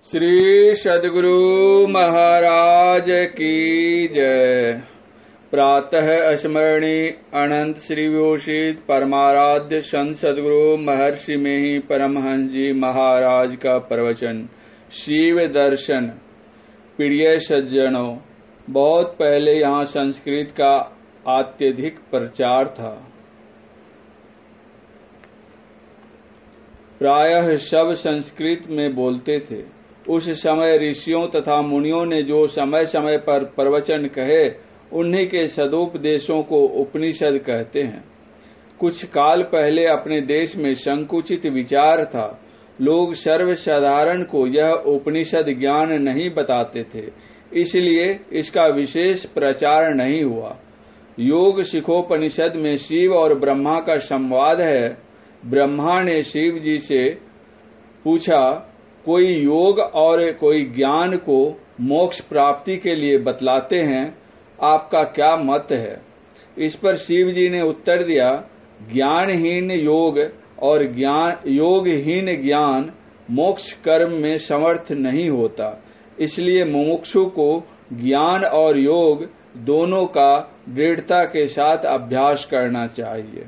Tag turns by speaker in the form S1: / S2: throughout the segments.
S1: श्री सद्गुरु महाराज की जय। प्रातः स्मरणीय अनंत श्री विभूषित परमाराध्य संत सद्गुरु महर्षि में ही परमहंस जी महाराज का प्रवचन। शिव दर्शन। प्रिय सज्जनों, बहुत पहले यहाँ संस्कृत का अत्यधिक प्रचार था। प्रायः सब संस्कृत में बोलते थे। उस समय ऋषियों तथा मुनियों ने जो समय समय पर प्रवचन कहे, उन्हीं के सदुपदेशों को उपनिषद कहते हैं। कुछ काल पहले अपने देश में संकुचित विचार था। लोग सर्वसाधारण को यह उपनिषद ज्ञान नहीं बताते थे, इसलिए इसका विशेष प्रचार नहीं हुआ। योग शिखोपनिषद में शिव और ब्रह्मा का संवाद है। ब्रह्मा ने शिव जी से पूछा, कोई योग और कोई ज्ञान को मोक्ष प्राप्ति के लिए बतलाते हैं, आपका क्या मत है? इस पर शिव जी ने उत्तर दिया, ज्ञानहीन योग और योगहीन ज्ञान मोक्ष कर्म में समर्थ नहीं होता। इसलिए मुमुक्षु को ज्ञान और योग दोनों का दृढ़ता के साथ अभ्यास करना चाहिए।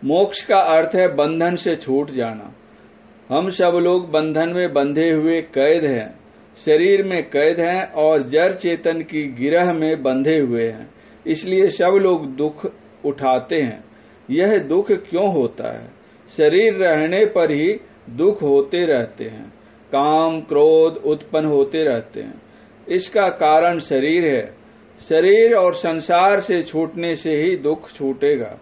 S1: मोक्ष का अर्थ है बंधन से छूट जाना। हम सब लोग बंधन में बंधे हुए कैद हैं, शरीर में कैद हैं और जड़ चेतन की गिरह में बंधे हुए हैं। इसलिए सब लोग दुख उठाते हैं। यह दुख क्यों होता है? शरीर रहने पर ही दुख होते रहते हैं, काम क्रोध उत्पन्न होते रहते हैं। इसका कारण शरीर है। शरीर और संसार से छूटने से ही दुख छूटेगा।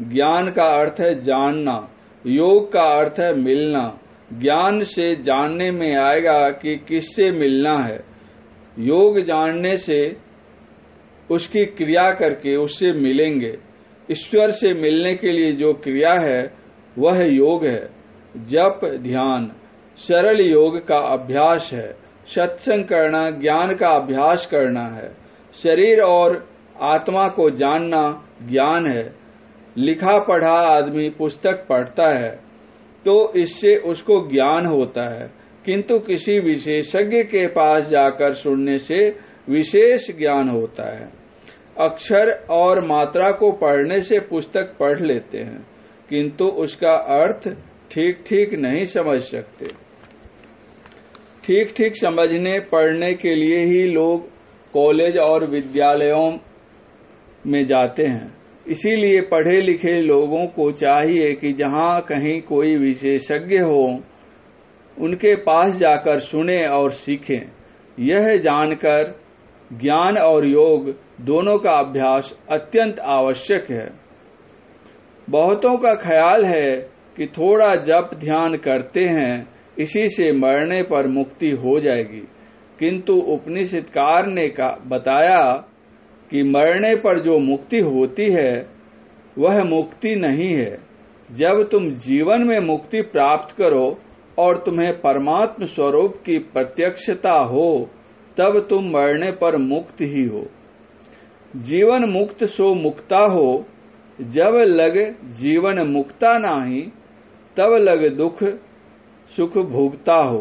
S1: ज्ञान का अर्थ है जानना, योग का अर्थ है मिलना। ज्ञान से जानने में आएगा कि किससे मिलना है। योग जानने से उसकी क्रिया करके उससे मिलेंगे। ईश्वर से मिलने के लिए जो क्रिया है वह योग है। जप ध्यान सरल योग का अभ्यास है। सत्संग करना ज्ञान का अभ्यास करना है। शरीर और आत्मा को जानना ज्ञान है। लिखा पढ़ा आदमी पुस्तक पढ़ता है तो इससे उसको ज्ञान होता है, किंतु किसी विशेषज्ञ के पास जाकर सुनने से विशेष ज्ञान होता है। अक्षर और मात्रा को पढ़ने से पुस्तक पढ़ लेते हैं, किंतु उसका अर्थ ठीक ठीक नहीं समझ सकते। ठीक ठीक समझने पढ़ने के लिए ही लोग कॉलेज और विद्यालयों में जाते हैं। इसीलिए पढ़े लिखे लोगों को चाहिए कि जहाँ कहीं कोई विशेषज्ञ हो, उनके पास जाकर सुने और सीखें। यह जानकर ज्ञान और योग दोनों का अभ्यास अत्यंत आवश्यक है। बहुतों का ख्याल है कि थोड़ा जप ध्यान करते हैं, इसी से मरने पर मुक्ति हो जाएगी, किंतु उपनिषदकार ने बताया कि मरने पर जो मुक्ति होती है वह मुक्ति नहीं है। जब तुम जीवन में मुक्ति प्राप्त करो और तुम्हें परमात्म स्वरूप की प्रत्यक्षता हो, तब तुम मरने पर मुक्त ही हो। जीवन मुक्त सो मुक्ता हो, जब लग जीवन मुक्ता नाही, तब लग दुख सुख भोगता हो।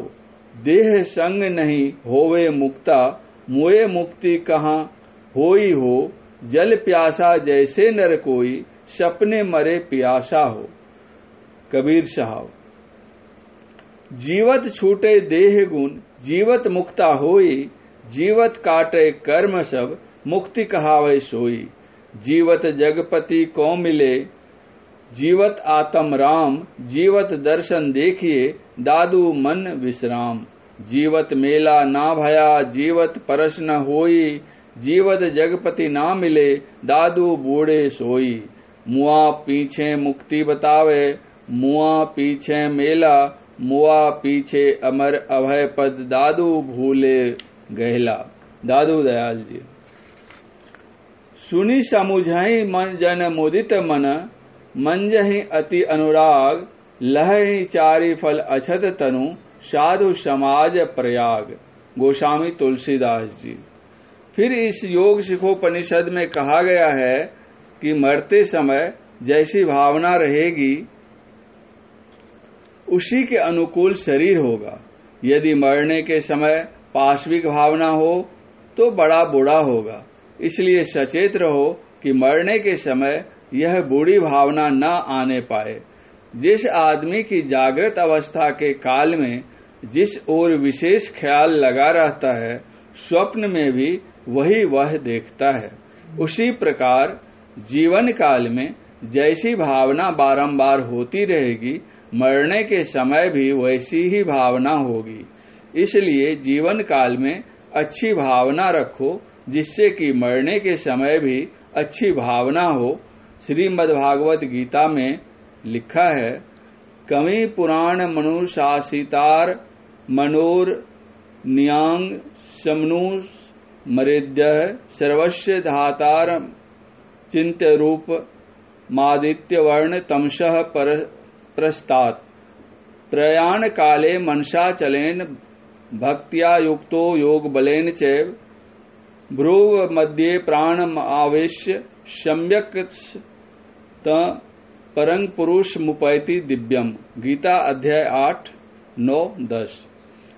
S1: देह संग नहीं होवे मुक्ता, मोए मुक्ति कहाँ होई हो। जल प्यासा जैसे नर कोई, सपने मरे प्यासा हो। कबीर साहब। जीवत छूटे देह गुण, जीवत मुक्ता होई। जीवत काटे कर्म सब, मुक्ति कहावे सोई। जीवत जगपति को मिले, जीवत आत्म राम। जीवत दर्शन देखिए, दादू मन विश्राम। जीवत मेला ना भया, जीवत परस न होई। जीवत जगपति ना मिले, दादू बूढ़े सोई। मुआ पीछे मुक्ति बतावे, मुआ पीछे मेला। मुआ पीछे अमर अभय पद, दादू भूले गहला। दादू दयाल जी। सुनी समुझई मन जन मुदित मन, मंजहि अति अनुराग। लहहि चारि फल अछत तनु, साधु समाज प्रयाग। गोस्वामी तुलसीदास जी। फिर इस योग शिखोपनिषद में कहा गया है कि मरते समय जैसी भावना रहेगी उसी के अनुकूल शरीर होगा। यदि मरने के समय पाशविक भावना हो तो बड़ा बुरा होगा। इसलिए सचेत रहो कि मरने के समय यह बुरी भावना न आने पाए। जिस आदमी की जागृत अवस्था के काल में जिस ओर विशेष ख्याल लगा रहता है, स्वप्न में भी वही वह देखता है। उसी प्रकार जीवन काल में जैसी भावना बारंबार होती रहेगी, मरने के समय भी वैसी ही भावना होगी। इसलिए जीवन काल में अच्छी भावना रखो, जिससे कि मरने के समय भी अच्छी भावना हो। श्रीमद्भागवत गीता में लिखा है, कवि पुराण मनुशासितार मनोर नियांग समनु मरेद्य सर्वस्य धातार चिंत्य रूप मादित्य वर्ण तमसः प्रस्तात् प्रयाण काले मनसा चलेन भक्त्या युक्तो योग बलेन चैव भ्रुव मध्ये प्राण आवेश्य सम्यक परंग पुरुष मुपैति दिव्यम। गीता अध्याय 8, 9, 10।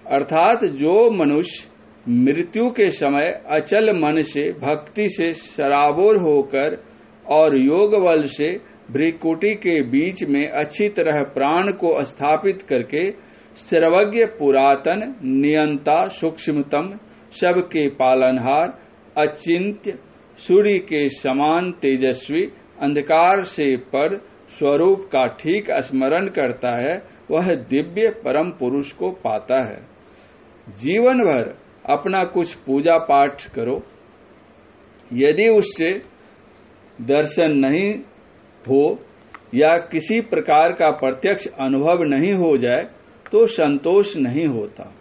S1: अर्थात जो मनुष्य मृत्यु के समय अचल मन से भक्ति से सराबोर होकर और योग बल से भ्रिकुटी के बीच में अच्छी तरह प्राण को स्थापित करके सर्वज्ञ पुरातन नियंता सूक्ष्मतम सबके पालनहार अचिंत्य सूर्य के समान तेजस्वी अंधकार से पर स्वरूप का ठीक स्मरण करता है, वह दिव्य परम पुरुष को पाता है। जीवन भर अपना कुछ पूजा पाठ करो, यदि उससे दर्शन नहीं हो या किसी प्रकार का प्रत्यक्ष अनुभव नहीं हो जाए तो संतोष नहीं होता।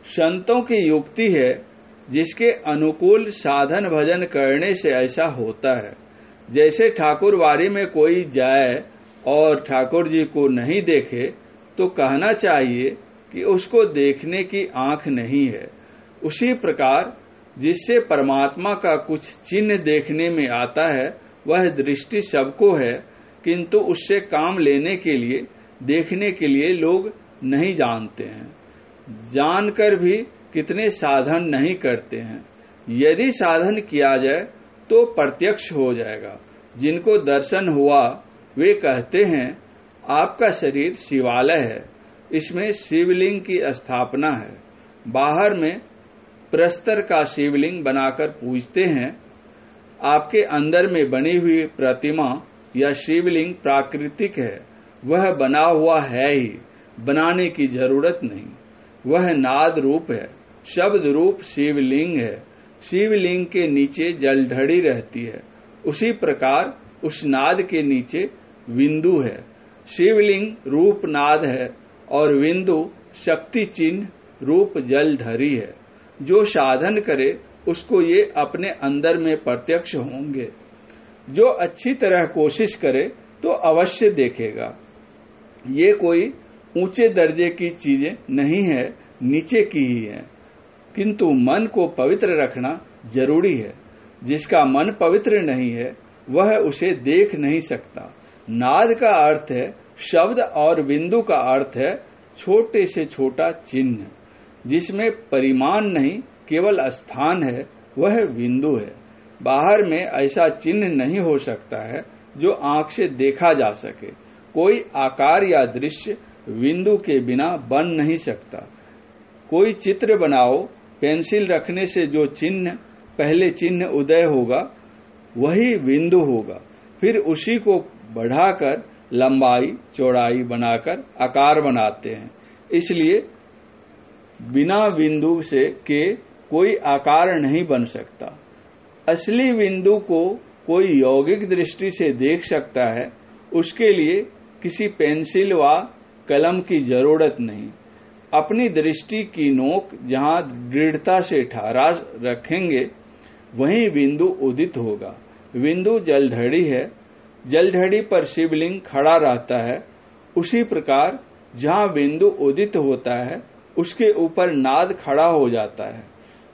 S1: संतों की युक्ति है, जिसके अनुकूल साधन भजन करने से ऐसा होता है। जैसे ठाकुरवाड़ी में कोई जाए और ठाकुर जी को नहीं देखे तो कहना चाहिए कि उसको देखने की आंख नहीं है। उसी प्रकार जिससे परमात्मा का कुछ चिन्ह देखने में आता है, वह दृष्टि सबको है, किंतु उससे काम लेने के लिए देखने के लिए लोग नहीं जानते हैं। जानकर भी कितने साधन नहीं करते हैं। यदि साधन किया जाए तो प्रत्यक्ष हो जाएगा। जिनको दर्शन हुआ वे कहते हैं, आपका शरीर शिवालय है, इसमें शिवलिंग की स्थापना है। बाहर में प्रस्तर का शिवलिंग बनाकर पूजते हैं। आपके अंदर में बनी हुई प्रतिमा या शिवलिंग प्राकृतिक है, वह बना हुआ है ही, बनाने की जरूरत नहीं। वह नाद रूप है, शब्द रूप शिवलिंग है। शिवलिंग के नीचे जलधड़ी रहती है, उसी प्रकार उस नाद के नीचे बिंदु है। शिवलिंग रूप नाद है और बिंदु शक्ति चिन्ह रूप जलधरी है। जो साधन करे उसको ये अपने अंदर में प्रत्यक्ष होंगे। जो अच्छी तरह कोशिश करे तो अवश्य देखेगा। ये कोई ऊंचे दर्जे की चीजें नहीं है, नीचे की ही है। किंतु मन को पवित्र रखना जरूरी है। जिसका मन पवित्र नहीं है वह उसे देख नहीं सकता। नाद का अर्थ है शब्द और बिंदु का अर्थ है छोटे से छोटा चिन्ह। जिसमें परिमाण नहीं केवल स्थान है, वह बिंदु है। बाहर में ऐसा चिन्ह नहीं हो सकता है जो आंख से देखा जा सके। कोई आकार या दृश्य बिंदु के बिना बन नहीं सकता। कोई चित्र बनाओ, पेंसिल रखने से जो चिन्ह पहले चिन्ह उदय होगा वही बिंदु होगा। फिर उसी को बढ़ाकर लंबाई चौड़ाई बनाकर आकार बनाते हैं। इसलिए बिना बिंदु से के कोई आकार नहीं बन सकता। असली बिंदु को कोई यौगिक दृष्टि से देख सकता है, उसके लिए किसी पेंसिल व कलम की जरूरत नहीं। अपनी दृष्टि की नोक जहां दृढ़ता से ठहरा रखेंगे वहीं बिंदु उदित होगा। बिंदु जलधड़ी है, जलधड़ी पर शिवलिंग खड़ा रहता है। उसी प्रकार जहां बिंदु उदित होता है उसके ऊपर नाद खड़ा हो जाता है।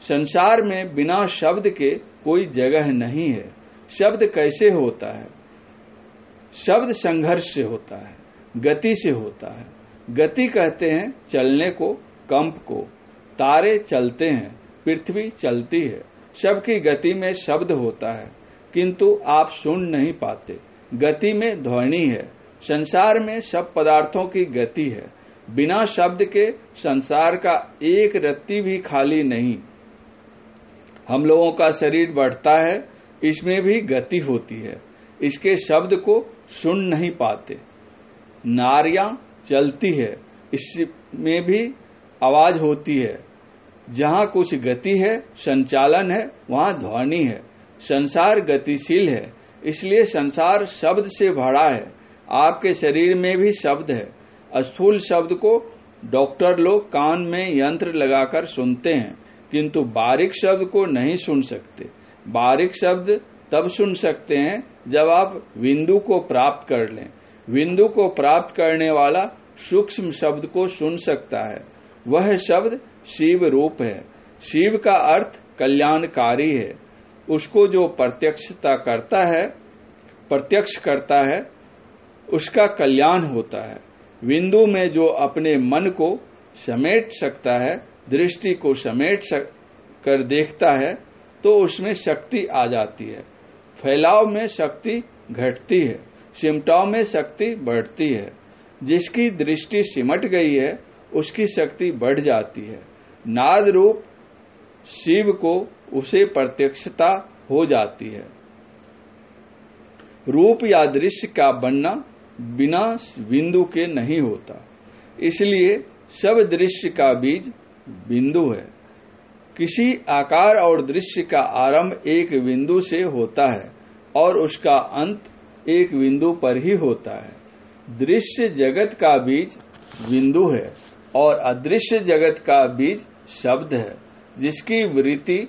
S1: संसार में बिना शब्द के कोई जगह नहीं है। शब्द कैसे होता है? शब्द संघर्ष से होता है, गति से होता है। गति कहते हैं चलने को कंप को। तारे चलते हैं, पृथ्वी चलती है, सबकी गति में शब्द होता है, किंतु आप सुन नहीं पाते। गति में ध्वनि है। संसार में सब पदार्थों की गति है। बिना शब्द के संसार का एक रत्ती भी खाली नहीं। हम लोगों का शरीर बढ़ता है, इसमें भी गति होती है, इसके शब्द को सुन नहीं पाते। नारियां चलती है, इसमें भी आवाज होती है। जहां कुछ गति है, संचालन है, वहां ध्वनि है। संसार गतिशील है, इसलिए संसार शब्द से भरा है। आपके शरीर में भी शब्द है। स्थूल शब्द को डॉक्टर लोग कान में यंत्र लगाकर सुनते हैं, किंतु बारीक शब्द को नहीं सुन सकते। बारीक शब्द तब सुन सकते हैं जब आप बिंदु को प्राप्त कर लें। बिंदु को प्राप्त करने वाला सूक्ष्म शब्द को सुन सकता है। वह शब्द शिव रूप है। शिव का अर्थ कल्याणकारी है। उसको जो प्रत्यक्ष करता है उसका कल्याण होता है। बिंदु में जो अपने मन को समेट सकता है, दृष्टि को समेट कर देखता है, तो उसमें शक्ति आ जाती है। फैलाव में शक्ति घटती है, सिमटाव में शक्ति बढ़ती है। जिसकी दृष्टि सिमट गई है उसकी शक्ति बढ़ जाती है। नाद रूप शिव को उसे प्रत्यक्षता हो जाती है। रूप या दृश्य का बनना बिना बिंदु के नहीं होता, इसलिए सब दृश्य का बीज बिंदु है। किसी आकार और दृश्य का आरंभ एक बिंदु से होता है और उसका अंत एक बिंदु पर ही होता है। दृश्य जगत का बीज बिंदु है और अदृश्य जगत का बीज शब्द है। जिसकी वृत्ति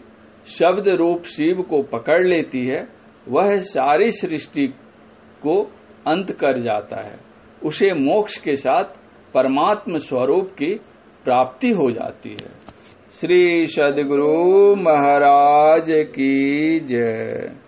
S1: शब्द रूप शिव को पकड़ लेती है, वह सारी सृष्टि को अंत कर जाता है। उसे मोक्ष के साथ परमात्म स्वरूप की प्राप्ति हो जाती है। श्री सद्गुरु महाराज की जय।